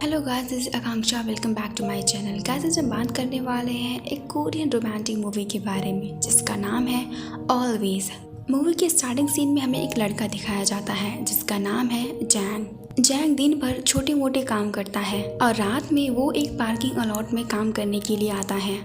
Hello guys, this is Akanksha. Welcome back to my channel. Guys, आज हम बात करने वाले हैं एक कोरियन रोमांटिक मूवी के बारे में जिसका नाम है ऑलवेज। मूवी के स्टार्टिंग सीन में हमें एक लड़का दिखाया जाता है जिसका नाम है जैंग। जैंग दिन भर छोटे मोटे काम करता है और रात में वो एक पार्किंग अलॉट में काम करने के लिए आता है।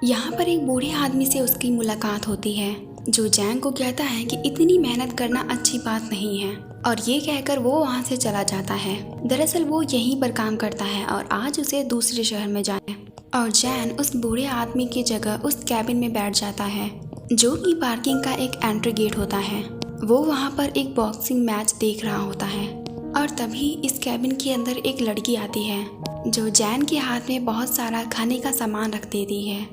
यहाँ पर एक बूढ़े आदमी से उसकी मुलाकात होती है जो जैंग को कहता है कि इतनी मेहनत करना अच्छी बात नहीं है, और ये कहकर वो वहाँ से चला जाता है। दरअसल वो यहीं पर काम करता है और आज उसे दूसरे शहर में जाना है और जैन उस बूढ़े आदमी की जगह उस कैबिन में बैठ जाता है जो कि पार्किंग का एक एंट्री गेट होता है। वो वहाँ पर एक बॉक्सिंग मैच देख रहा होता है और तभी इस कैबिन के अंदर एक लड़की आती है जो जैन के हाथ में बहुत सारा खाने का सामान रख देती है।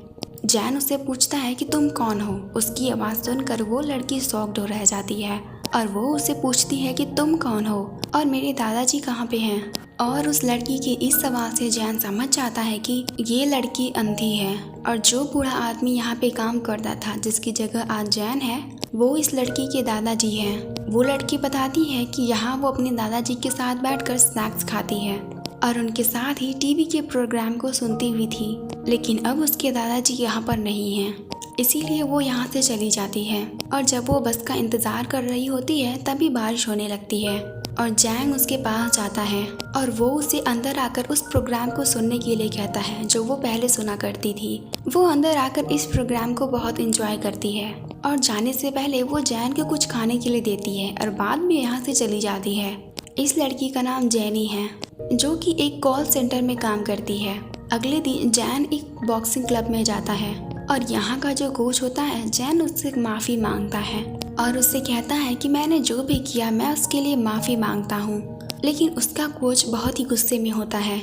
जैन उससे पूछता है कि तुम कौन हो। उसकी आवाज़ सुनकर वो लड़की शॉक्ड हो रह जाती है और वो उससे पूछती है कि तुम कौन हो और मेरे दादाजी कहाँ पे हैं। और उस लड़की के इस सवाल से जैन समझ जाता है कि ये लड़की अंधी है और जो बूढ़ा आदमी यहाँ पे काम करता था जिसकी जगह आज जैन है वो इस लड़की के दादाजी हैं। वो लड़की बताती है कि यहाँ वो अपने दादाजी के साथ बैठकर स्नैक्स खाती है और उनके साथ ही टीवी के प्रोग्राम को सुनती हुई थी, लेकिन अब उसके दादाजी यहाँ पर नहीं हैं, इसीलिए वो यहाँ से चली जाती है। और जब वो बस का इंतज़ार कर रही होती है तभी बारिश होने लगती है और जैंग उसके पास जाता है और वो उसे अंदर आकर उस प्रोग्राम को सुनने के लिए कहता है जो वो पहले सुना करती थी। वो अंदर आकर इस प्रोग्राम को बहुत इंजॉय करती है और जाने से पहले वो जैन को कुछ खाने के लिए देती है और बाद में यहाँ से चली जाती है। इस लड़की का नाम जेनी है जो कि एक कॉल सेंटर में काम करती है। अगले दिन जैन एक बॉक्सिंग क्लब में जाता है और यहाँ का जो कोच होता है जैन उससे माफ़ी मांगता है और उससे कहता है कि मैंने जो भी किया मैं उसके लिए माफ़ी मांगता हूँ। लेकिन उसका कोच बहुत ही गुस्से में होता है।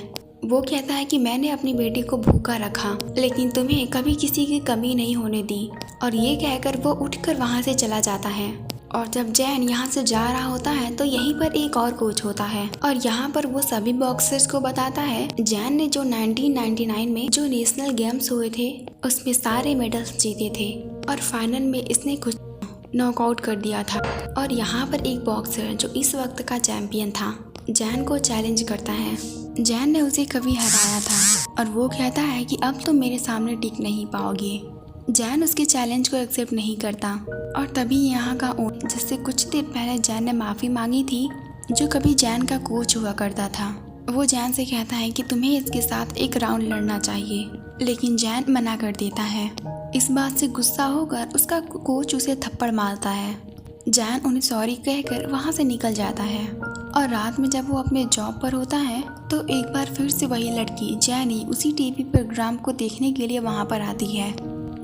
वो कहता है कि मैंने अपनी बेटी को भूखा रखा लेकिन तुम्हें कभी किसी की कमी नहीं होने दी, और ये कहकर वो उठकर वहाँ से चला जाता है। और जब जैन यहाँ से जा रहा होता है तो यहीं पर एक और कोच होता है और यहाँ पर वो सभी बॉक्सर्स को बताता है जैन ने जो 1999 में जो नेशनल गेम्स हुए थे उसमें सारे मेडल्स जीते थे और फाइनल में इसने कुछ नॉकआउट कर दिया था। और यहाँ पर एक बॉक्सर जो इस वक्त का चैंपियन था जैन को चैलेंज करता है। जैन ने उसे कभी हराया था और वो कहता है कि अब तुम मेरे सामने टिक नहीं पाओगे। जैन उसके चैलेंज को एक्सेप्ट नहीं करता और तभी यहाँ का ओनर जिससे कुछ देर पहले जैन ने माफ़ी मांगी थी जो कभी जैन का कोच हुआ करता था, वो जैन से कहता है कि तुम्हें इसके साथ एक राउंड लड़ना चाहिए, लेकिन जैन मना कर देता है। इस बात से गुस्सा होकर उसका कोच उसे थप्पड़ मारता है। जैन उन्हें सॉरी कहकर वहाँ से निकल जाता है और रात में जब वो अपने जॉब पर होता है तो एक बार फिर से वही लड़की जैनी उसी टीवी प्रोग्राम को देखने के लिए वहाँ पर आती है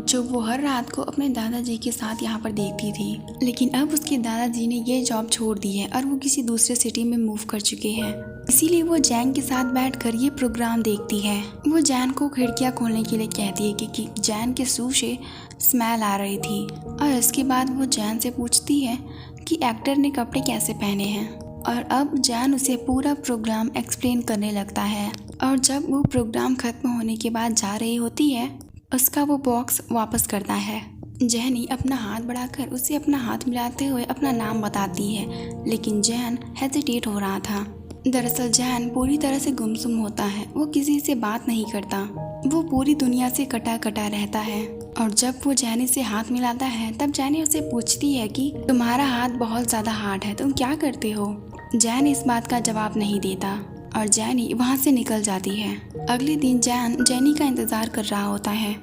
जो वो हर रात को अपने दादाजी के साथ यहाँ पर देखती थी। लेकिन अब उसके दादाजी ने ये जॉब छोड़ दी है और वो किसी दूसरे सिटी में मूव कर चुके हैं, इसीलिए वो जैन के साथ बैठकर ये प्रोग्राम देखती है। वो जैन को खिड़कियाँ खोलने के लिए कहती है क्योंकि जैन के शू से स्मेल आ रही थी, और इसके बाद वो जैन से पूछती है कि एक्टर ने कपड़े कैसे पहने हैं। और अब जैन उसे पूरा प्रोग्राम एक्सप्लेन करने लगता है और जब वो प्रोग्राम खत्म होने के बाद जा रही होती है उसका वो बॉक्स वापस करता है। जैनी अपना हाथ बढ़ाकर उसे अपना हाथ मिलाते हुए अपना नाम बताती है, लेकिन जैन हेजिटेट हो रहा था। दरअसल जैन पूरी तरह से गुमसुम होता है, वो किसी से बात नहीं करता, वो पूरी दुनिया से कटा कटा रहता है। और जब वो जैनी से हाथ मिलाता है तब जैनी उसे पूछती है कि तुम्हारा हाथ बहुत ज़्यादा हार्ड है, तुम क्या करते हो। जैन इस बात का जवाब नहीं देता और जैनी वहाँ से निकल जाती है। अगले दिन जैन जैनी का इंतज़ार कर रहा होता है।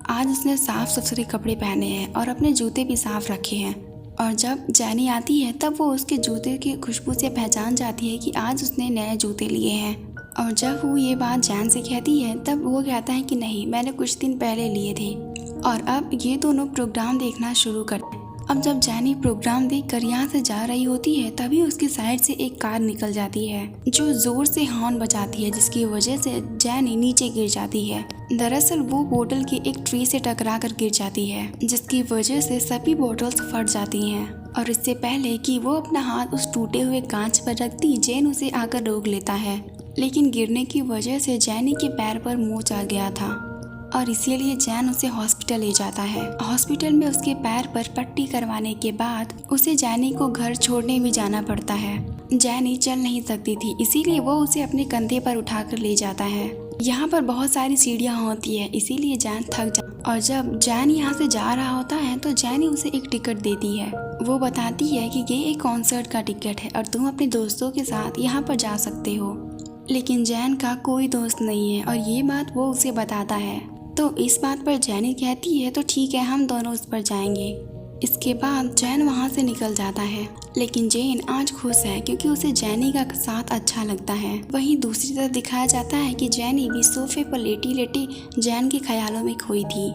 आज उसने साफ सुथरे कपड़े पहने हैं और अपने जूते भी साफ रखे हैं, और जब जैनी आती है तब वो उसके जूते की खुशबू से पहचान जाती है कि आज उसने नए जूते लिए हैं। और जब वो ये बात जैन से कहती है तब वो कहता है कि नहीं, मैंने कुछ दिन पहले लिए थे। और अब ये दोनों प्रोग्राम देखना शुरू करते हैं। अब जब जैनी प्रोग्राम देखकर यहाँ से जा रही होती है तभी उसकी साइड से एक कार निकल जाती है जो जोर से हॉर्न बजाती है, जिसकी वजह से जैनी नीचे गिर जाती है। दरअसल वो बोतल की एक ट्री से टकराकर गिर जाती है जिसकी वजह से सभी बोतल्स फट जाती हैं। और इससे पहले कि वो अपना हाथ उस टूटे हुए कांच पर रखती जैन उसे आकर रोक लेता है, लेकिन गिरने की वजह से जैनी के पैर पर मोच आ गया था और इसीलिए जैन उसे हॉस्पिटल ले जाता है। हॉस्पिटल में उसके पैर पर पट्टी करवाने के बाद उसे जैनी को घर छोड़ने भी जाना पड़ता है। जैनी चल नहीं सकती थी, इसीलिए वो उसे अपने कंधे पर उठाकर ले जाता है। यहाँ पर बहुत सारी सीढ़ियाँ होती है, इसीलिए जैन थक जा और जब जैन यहाँ से जा रहा होता है तो जैनी उसे एक टिकट देती है। वो बताती है कि ये एक कॉन्सर्ट का टिकट है और तुम अपने दोस्तों के साथ यहाँ पर जा सकते हो। लेकिन जैन का कोई दोस्त नहीं है और ये बात वो उसे बताता है। तो इस बात पर जैनी कहती है तो ठीक है, हम दोनों उस पर जाएंगे। इसके बाद जैन वहाँ से निकल जाता है, लेकिन जेन आज खुश है क्योंकि उसे जैनी का साथ अच्छा लगता है। वहीं दूसरी तरफ दिखाया जाता है कि जैनी भी सोफे पर लेटी लेटी जैन के ख्यालों में खोई थी,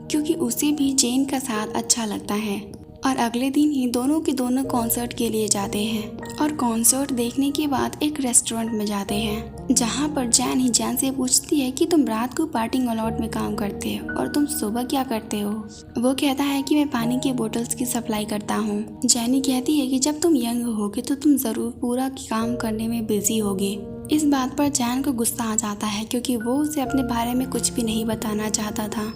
क्योंकि उसे भी जेन का साथ अच्छा लगता है। और अगले दिन ही दोनों के दोनों कॉन्सर्ट के लिए जाते हैं और कॉन्सर्ट देखने के बाद एक रेस्टोरेंट में जाते हैं, जहाँ पर जैन से पूछती है कि तुम रात को पार्किंग लॉट में काम करते हो और तुम सुबह क्या करते हो। वो कहता है कि मैं पानी की बोतल्स की सप्लाई करता हूँ। जैनी कहती है कि जब तुम यंग होगे तो तुम जरूर पूरा काम करने में बिजी होगे। इस बात पर जैन को गुस्सा आ जाता है क्योंकि वो उसे अपने बारे में कुछ भी नहीं बताना चाहता था।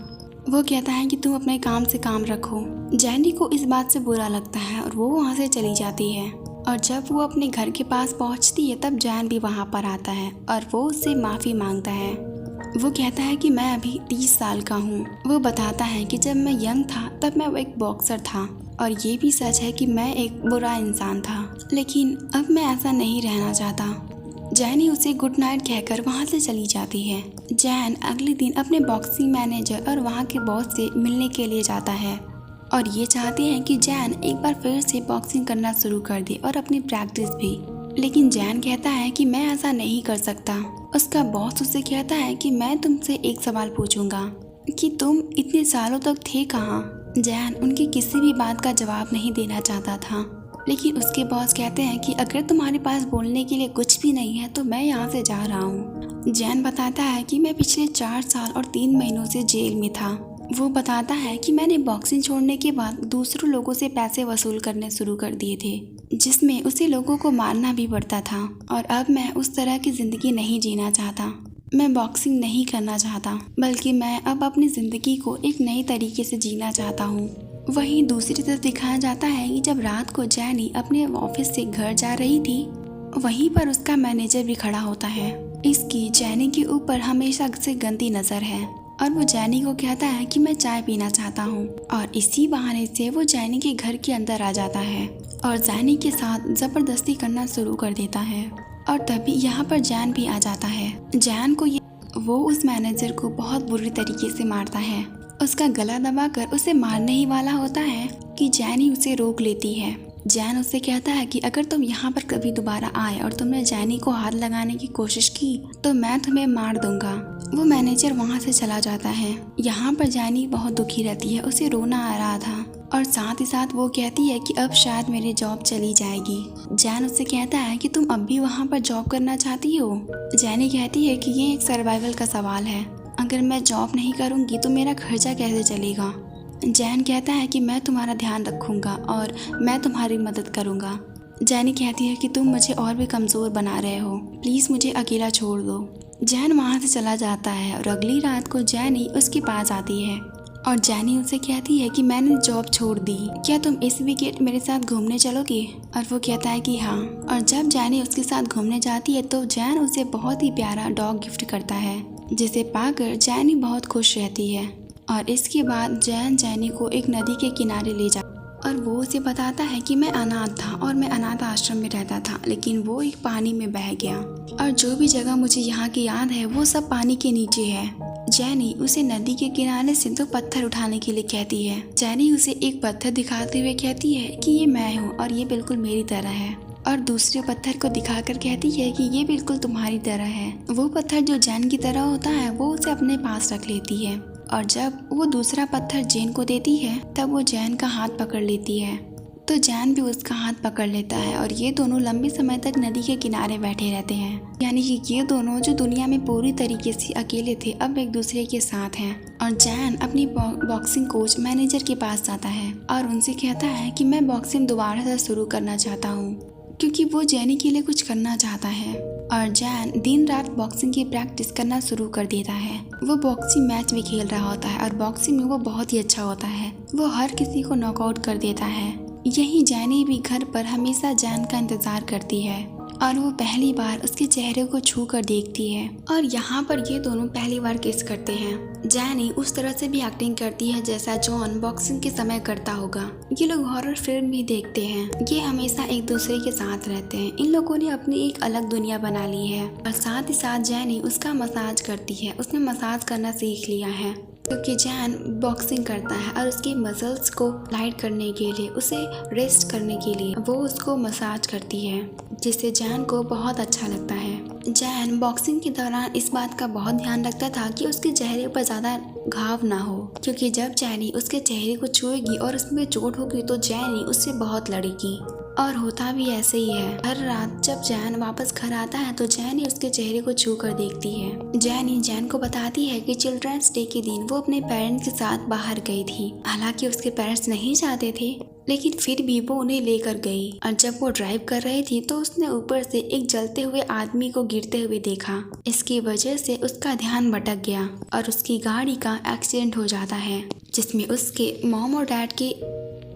वो कहता है कि तुम अपने काम से काम रखो। जैनी को इस बात से बुरा लगता है और वो वहाँ से चली जाती है। और जब वो अपने घर के पास पहुँचती है तब जैन भी वहाँ पर आता है और वो उससे माफ़ी मांगता है। वो कहता है कि मैं अभी 30 साल का हूँ। वो बताता है कि जब मैं यंग था तब मैं एक बॉक्सर था और ये भी सच है कि मैं एक बुरा इंसान था, लेकिन अब मैं ऐसा नहीं रहना चाहता। जैनी उसे गुड नाइट कहकर वहाँ से चली जाती है। जैन अगले दिन अपने बॉक्सिंग मैनेजर और वहाँ के बॉस से मिलने के लिए जाता है और ये चाहते हैं कि जैन एक बार फिर से बॉक्सिंग करना शुरू कर दे और अपनी प्रैक्टिस भी। लेकिन जैन कहता है कि मैं ऐसा नहीं कर सकता। उसका बॉस उससे कहता है कि मैं तुमसे एक सवाल पूछूंगा कि तुम इतने सालों तक थे कहाँ। जैन उनकी किसी भी बात का जवाब नहीं देना चाहता था, लेकिन उसके बॉस कहते हैं कि अगर तुम्हारे पास बोलने के लिए कुछ भी नहीं है तो मैं यहाँ से जा रहा हूँ। जैन बताता है कि मैं पिछले 4 साल और 3 महीनों से जेल में था। वो बताता है कि मैंने बॉक्सिंग छोड़ने के बाद दूसरों लोगों से पैसे वसूल करने शुरू कर दिए थे, जिसमें उसे लोगों को मारना भी पड़ता था और अब मैं उस तरह की ज़िंदगी नहीं जीना चाहता। मैं बॉक्सिंग नहीं करना चाहता, बल्कि मैं अब अपनी ज़िंदगी को एक नई तरीके से जीना चाहता हूँ। वहीं दूसरी तरफ दिखाया जाता है कि जब रात को जैनी अपने ऑफिस से घर जा रही थी, वहीं पर उसका मैनेजर भी खड़ा होता है। इसकी जैनी के ऊपर हमेशा से गंदी नज़र है और वो जैनी को कहता है कि मैं चाय पीना चाहता हूँ और इसी बहाने से वो जैनी के घर के अंदर आ जाता है और जैनी के साथ ज़बरदस्ती करना शुरू कर देता है। और तभी यहाँ पर जैन भी आ जाता है। जैन को वो उस मैनेजर को बहुत बुरी तरीके से मारता है। उसका गला दबाकर उसे मारने ही वाला होता है कि जैनी उसे रोक लेती है। जैन उससे कहता है कि अगर तुम यहाँ पर कभी दोबारा आए और तुमने जैनी को हाथ लगाने की कोशिश की तो मैं तुम्हें मार दूंगा। वो मैनेजर वहाँ से चला जाता है। यहाँ पर जैनी बहुत दुखी रहती है, उसे रोना आ रहा था और साथ ही साथ वो कहती है कि अब शायद मेरी जॉब चली जाएगी। जैन उससे कहता है कि तुम अब भी वहाँ पर जॉब करना चाहती हो। जैनी कहती है कि ये एक सर्वाइवल का सवाल है, अगर मैं जॉब नहीं करूँगी तो मेरा खर्चा कैसे चलेगा। जैन कहता है कि मैं तुम्हारा ध्यान रखूँगा और मैं तुम्हारी मदद करूँगा। जैनी कहती है कि तुम मुझे और भी कमज़ोर बना रहे हो, प्लीज़ मुझे अकेला छोड़ दो। जैन वहाँ से चला जाता है और अगली रात को जैनी उसके पास आती है और जैनी उसे कहती है कि मैंने जॉब छोड़ दी, क्या तुम इस वीकेंड मेरे साथ घूमने चलोगे। और वो कहता है कि हाँ। और जब जैनी उसके साथ घूमने जाती है तो जैन उसे बहुत ही प्यारा डॉग गिफ्ट करता है, जिसे पाकर जैनी बहुत खुश रहती है। और इसके बाद जैनी को एक नदी के किनारे ले जा और वो उसे बताता है कि मैं अनाथ था और मैं अनाथ आश्रम में रहता था, लेकिन वो एक पानी में बह गया और जो भी जगह मुझे यहाँ की याद है वो सब पानी के नीचे है। जैनी उसे नदी के किनारे से 2 पत्थर उठाने के लिए कहती है। जैनी उसे एक पत्थर दिखाते हुए कहती है कि ये मैं हूँ और ये बिल्कुल मेरी तरह है, और दूसरे पत्थर को दिखाकर कहती है कि ये बिल्कुल तुम्हारी तरह है। वो पत्थर जो जैन की तरह होता है वो उसे अपने पास रख लेती है और जब वो दूसरा पत्थर जैन को देती है तब वो जैन का हाथ पकड़ लेती है, तो जैन भी उसका हाथ पकड़ लेता है और ये दोनों लंबे समय तक नदी के किनारे बैठे रहते हैं। यानी कि ये दोनों जो दुनिया में पूरी तरीके से अकेले थे अब एक दूसरे के साथ हैं। और जैन अपनी बॉक्सिंग कोच मैनेजर के पास जाता है और उनसे कहता है कि मैं बॉक्सिंग दोबारा से शुरू करना चाहता हूँ, क्योंकि वो जैनी के लिए कुछ करना चाहता है। और जैन दिन रात बॉक्सिंग की प्रैक्टिस करना शुरू कर देता है। वो बॉक्सिंग मैच भी खेल रहा होता है और बॉक्सिंग में वो बहुत ही अच्छा होता है। वो हर किसी को नॉकआउट कर देता है। यही जैनी भी घर पर हमेशा जैन का इंतजार करती है और वो पहली बार उसके चेहरे को छू कर देखती है और यहाँ पर ये दोनों पहली बार किस करते हैं। जैनी उस तरह से भी एक्टिंग करती है जैसा जॉन बॉक्सिंग के समय करता होगा। ये लोग हॉरर फिल्म भी देखते हैं। ये हमेशा एक दूसरे के साथ रहते हैं। इन लोगों ने अपनी एक अलग दुनिया बना ली है और साथ ही साथ जैनी उसका मसाज करती है। उसने मसाज करना सीख लिया है क्योंकि जैन बॉक्सिंग करता है और उसके मसल्स को लाइट करने के लिए, उसे रेस्ट करने के लिए वो उसको मसाज करती है, जिससे जैन को बहुत अच्छा लगता है। जैन बॉक्सिंग के दौरान इस बात का बहुत ध्यान रखता था कि उसके चेहरे पर ज़्यादा घाव ना हो, क्योंकि जब जैनी उसके चेहरे को छुएगी और उसमें चोट होगी तो जैनी उससे बहुत लड़ेगी। और होता भी ऐसे ही है। हर रात जब जैन वापस घर आता है तो जैनी उसके चेहरे को छू कर देखती है। जैनी जैन को बताती है कि चिल्ड्रंस डे के दिन वो अपने पेरेंट्स के साथ बाहर गई थी। हालांकि उसके पेरेंट्स नहीं चाहते थे, लेकिन फिर भी वो उन्हें लेकर गई। और जब वो ड्राइव कर रही थी तो उसने ऊपर से एक जलते हुए आदमी को गिरते हुए देखा। इसकी वजह से उसका ध्यान भटक गया और उसकी गाड़ी का एक्सीडेंट हो जाता है, जिसमें उसके मॉम और डैड की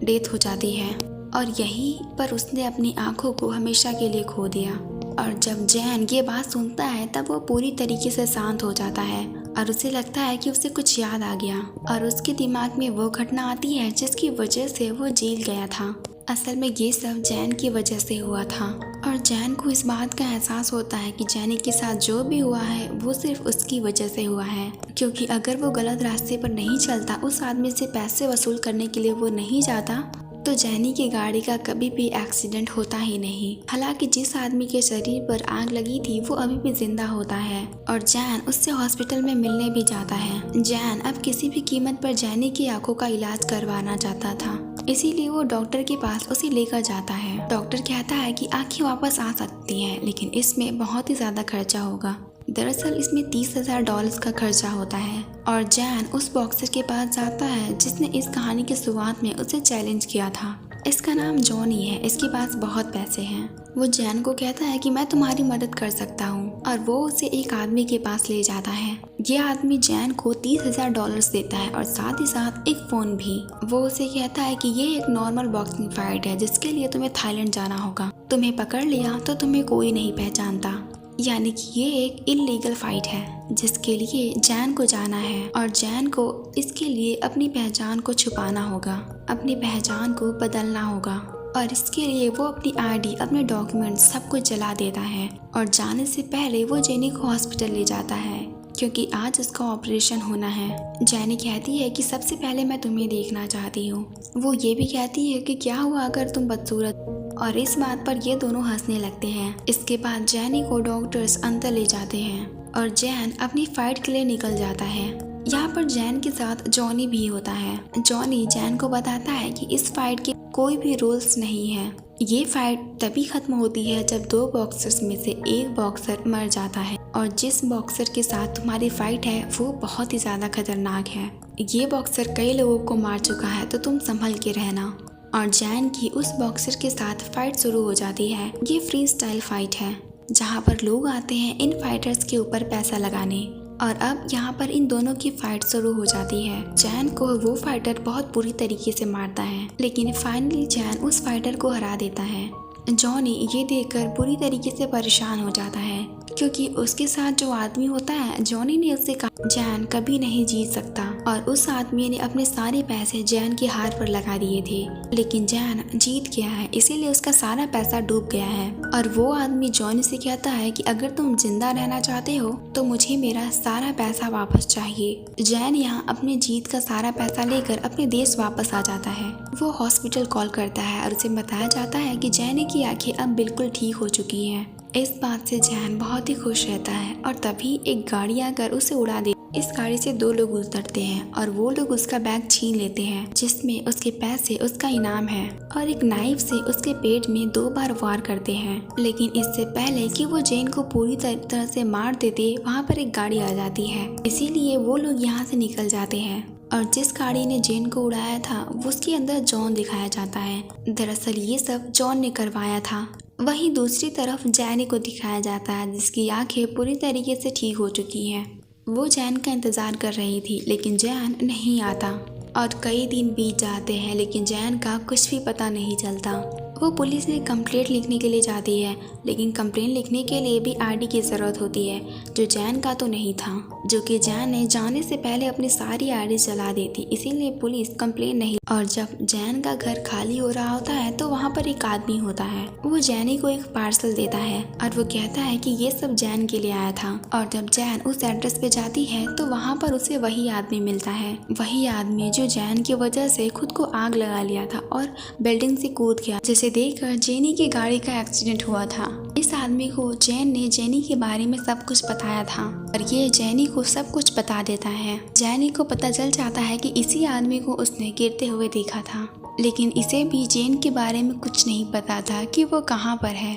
डेथ हो जाती है। और यहीं पर उसने अपनी आंखों को हमेशा के लिए खो दिया। और जब जैन ये बात सुनता है तब वो पूरी तरीके से शांत हो जाता है और उसे लगता है कि उसे कुछ याद आ गया और उसके दिमाग में वो घटना आती है जिसकी वजह से वो जेल गया था। असल में ये सब जैन की वजह से हुआ था और जैन को इस बात का एहसास होता है कि जैनी के साथ जो भी हुआ है वो सिर्फ उसकी वजह से हुआ है, क्योंकि अगर वो गलत रास्ते पर नहीं चलता, उस आदमी से पैसे वसूल करने के लिए वो नहीं जाता, तो जैनी की गाड़ी का कभी भी एक्सीडेंट होता ही नहीं। हालांकि जिस आदमी के शरीर पर आग लगी थी वो अभी भी जिंदा होता है और जैन उससे हॉस्पिटल में मिलने भी जाता है। जैन अब किसी भी कीमत पर जैनी की आंखों का इलाज करवाना चाहता था, इसीलिए वो डॉक्टर के पास उसे लेकर जाता है। डॉक्टर कहता है कि आंखें वापस आ सकती हैं, लेकिन इसमें बहुत ही ज्यादा खर्चा होगा। दरअसल इसमें $30,000 का खर्चा होता है और जैन उस बॉक्सर के पास जाता है जिसने इस कहानी की शुरुआत में उसे चैलेंज किया था। इसका नाम जॉनी है, इसके पास बहुत पैसे हैं। वो जैन को कहता है कि मैं तुम्हारी मदद कर सकता हूँ और वो उसे एक आदमी के पास ले जाता है। ये आदमी जैन को $30,000 देता है और साथ ही साथ एक फोन भी। वो उसे कहता है कि ये एक नॉर्मल बॉक्सिंग फाइट है जिसके लिए तुम्हें थाईलैंड जाना होगा। तुम्हें पकड़ लिया तो तुम्हें कोई नहीं पहचानता, यानी कि ये एक इल्लीगल फाइट है जिसके लिए जैन को जाना है और जैन को इसके लिए अपनी पहचान को छुपाना होगा, अपनी पहचान को बदलना होगा और इसके लिए वो अपनी आईडी, अपने डॉक्यूमेंट्स सब कुछ जला देता है और जाने से पहले वो जेनी को हॉस्पिटल ले जाता है क्योंकि आज उसका ऑपरेशन होना है। जैनी कहती है कि सबसे पहले मैं तुम्हें देखना चाहती हूँ। वो ये भी कहती है कि क्या हुआ अगर तुम बदसूरत, और इस बात पर ये दोनों हंसने लगते हैं। इसके बाद जैनी को डॉक्टर्स अंदर ले जाते हैं और जैन अपनी फाइट के लिए निकल जाता है। यहाँ पर जैन के साथ जॉनी भी होता है। जॉनी जैन को बताता है कि इस फाइट के कोई भी रूल्स नहीं है। ये फाइट तभी खत्म होती है जब दो बॉक्सर्स में से एक बॉक्सर मर जाता है और जिस बॉक्सर के साथ तुम्हारी फाइट है वो बहुत ही ज्यादा खतरनाक है। ये बॉक्सर कई लोगों को मार चुका है तो तुम संभल के रहना। और जैन की उस बॉक्सर के साथ फाइट शुरू हो जाती है। ये फ्री स्टाइल फाइट है जहाँ पर लोग आते हैं इन फाइटर्स के ऊपर पैसा लगाने और अब यहाँ पर इन दोनों की फाइट शुरू हो जाती है। जैन को वो फाइटर बहुत बुरी तरीके से मारता है, लेकिन फाइनली जैन उस फाइटर को हरा देता है। जॉनी ये देखकर बुरी तरीके से परेशान हो जाता है क्योंकि उसके साथ जो आदमी होता है, जॉनी ने उससे कहा जैन कभी नहीं जीत सकता और उस आदमी ने अपने सारे पैसे जैन के हाथ पर लगा दिए थे, लेकिन जैन जीत गया है इसीलिए उसका सारा पैसा डूब गया है। और वो आदमी जॉनी से कहता है कि अगर तुम जिंदा रहना चाहते हो तो मुझे मेरा सारा पैसा वापस चाहिए। जैन यहाँ अपने जीत का सारा पैसा लेकर अपने देश वापस आ जाता है। वो हॉस्पिटल कॉल करता है और उसे बताया जाता है कि जैन की आंखें अब बिल्कुल ठीक हो चुकी हैं। इस बात से जैन बहुत ही खुश रहता है और तभी एक गाड़ी आकर उसे उड़ा दे। इस गाड़ी से दो लोग उतरते हैं और वो लोग उसका बैग छीन लेते हैं जिसमें उसके पैसे, उसका इनाम है और एक नाइफ से उसके पेट में 2 बार वार करते हैं। लेकिन इससे पहले कि वो जैन को पूरी तरह से मार देते, वहाँ पर एक गाड़ी आ जाती है, इसीलिए वो लोग यहाँ से निकल जाते हैं। और जिस गाड़ी ने जैन को उड़ाया था उसके अंदर जॉन दिखाया जाता है। दरअसल ये सब जॉन ने करवाया था। वहीं दूसरी तरफ जैनी को दिखाया जाता है जिसकी आंखें पूरी तरीके से ठीक हो चुकी हैं। वो जैन का इंतजार कर रही थी लेकिन जैन नहीं आता। और कई दिन बीत जाते हैं लेकिन जैन का कुछ भी पता नहीं चलता। वो पुलिस में कंप्लेंट लिखने के लिए जाती है लेकिन कंप्लेंट लिखने के लिए भी आईडी की ज़रूरत होती है जो जैन का तो नहीं था, जो कि जैन ने जाने से पहले अपनी सारी आईडी जला दी थी, इसीलिए पुलिस कंप्लेंट नहीं। और जब जैन का घर खाली हो रहा होता है तो वहाँ पर एक आदमी होता है। वो जैनी को एक पार्सल देता है और वो कहता है कि ये सब जैन के लिए आया था। और जब जैन उस एड्रेस पे जाती है तो वहाँ पर उसे वही आदमी मिलता है, वही आदमी जो जैन की वजह से खुद को आग लगा लिया था और बिल्डिंग से कूद गया, जिसे देखकर जेनी की गाड़ी का एक्सीडेंट हुआ था। इस आदमी को जैन ने जेनी के बारे में सब कुछ बताया था और ये जेनी को सब कुछ बता देता है। जेनी को पता चल जाता है कि इसी आदमी को उसने गिरते हुए देखा था, लेकिन इसे भी जैन के बारे में कुछ नहीं पता था कि वो कहाँ पर है।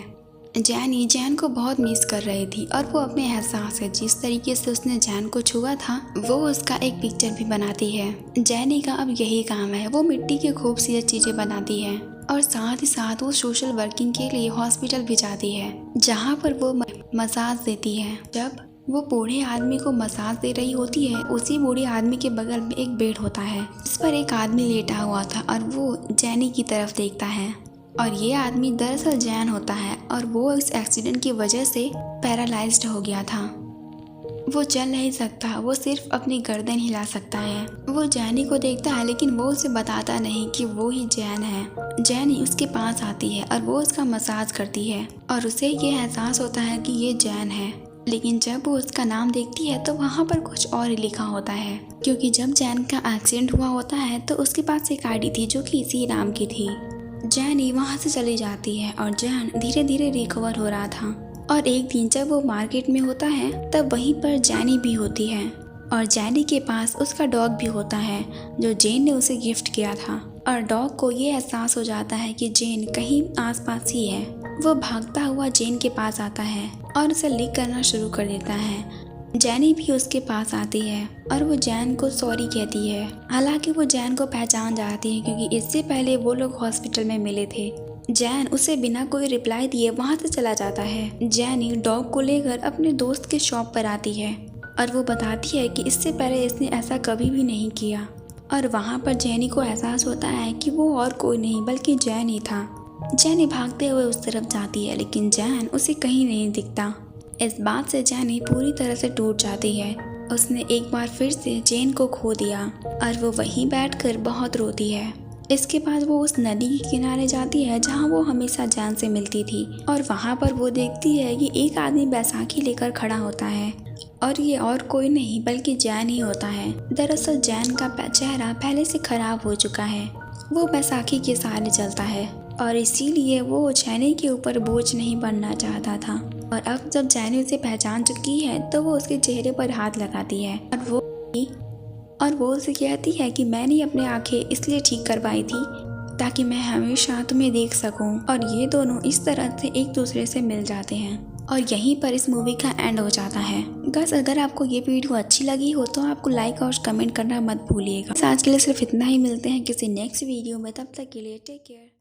जैनी जैन को बहुत मिस कर रही थी और वो अपने एहसास से जिस तरीके से उसने जैन को छुआ था वो उसका एक पिक्चर भी बनाती है। जैनी का अब यही काम है, वो मिट्टी की खूबसूरत चीजें बनाती है और साथ ही साथ वो सोशल वर्किंग के लिए हॉस्पिटल भी जाती है जहाँ पर वो मसाज देती है। जब वो बूढ़े आदमी को मसाज दे रही होती है उसी बूढ़े आदमी के बगल में एक बेड होता है जिस पर एक आदमी लेटा हुआ था और वो जैनी की तरफ देखता है और ये आदमी दरअसल जैन होता है और वो इस एक्सीडेंट की वजह से पैरालाइज्ड हो गया था। वो चल नहीं सकता, वो सिर्फ अपनी गर्दन हिला सकता है। वो जैनी को देखता है लेकिन वो उसे बताता नहीं कि वो ही जैन है। जैनी उसके पास आती है और वो उसका मसाज करती है और उसे ये एहसास होता है कि ये जैन है, लेकिन जब वो उसका नाम देखती है तो वहाँ पर कुछ और ही लिखा होता है, क्योंकि जब जैन का एक्सीडेंट हुआ होता है तो उसके पास एक आईडी थी जो कि इसी नाम की थी। जैनी वहाँ से चली जाती है और जैन धीरे धीरे रिकवर हो रहा था और एक दिन जब वो मार्केट में होता है तब वहीं पर जैनी भी होती है और जैनी के पास उसका डॉग भी होता है जो जेन ने उसे गिफ्ट किया था। और डॉग को ये एहसास हो जाता है कि जेन कहीं आसपास ही है। वो भागता हुआ जेन के पास आता है और उसे लिक करना शुरू कर देता है। जैनी भी उसके पास आती है और वो जैन को सॉरी कहती है, हालांकि वो जैन को पहचान जाती है क्योंकि इससे पहले वो लोग हॉस्पिटल में मिले थे। जैन उसे बिना कोई रिप्लाई दिए वहाँ से चला जाता है। जैनी डॉग को लेकर अपने दोस्त के शॉप पर आती है और वो बताती है कि इससे पहले इसने ऐसा कभी भी नहीं किया और वहाँ पर जैनी को एहसास होता है कि वो और कोई नहीं बल्कि जैन ही था। जैनी भागते हुए उस तरफ जाती है लेकिन जैन उसे कहीं नहीं दिखता। इस बात से जैनी पूरी तरह से टूट जाती है। उसने एक बार फिर से जैन को खो दिया और वो वहीं बैठकर बहुत रोती है। इसके बाद वो उस नदी के किनारे जाती है जहाँ वो हमेशा जैन से मिलती थी और वहाँ पर वो देखती है कि एक आदमी बैसाखी लेकर खड़ा होता है और ये और कोई नहीं बल्कि जैन ही होता है। दरअसल जैन का चेहरा पहले से खराब हो चुका है, वो बैसाखी के सहारे चलता है और इसीलिए वो जैनी के ऊपर बोझ नहीं बनना चाहता था। और अब जब जैनी उसे पहचान चुकी है तो वो उसके चेहरे पर हाथ लगाती है और वो उसे कहती है कि मैंने अपनी आंखें इसलिए ठीक करवाई थी ताकि मैं हमेशा तुम्हें देख सकूं। और ये दोनों इस तरह से एक दूसरे से मिल जाते हैं और यहीं पर इस मूवी का एंड हो जाता है। गाइस, अगर आपको ये वीडियो अच्छी लगी हो तो आपको लाइक और कमेंट करना मत भूलिएगा। आज के लिए सिर्फ इतना ही, मिलते हैं किसी नेक्स्ट वीडियो में, तब तक के लिए टेक केयर।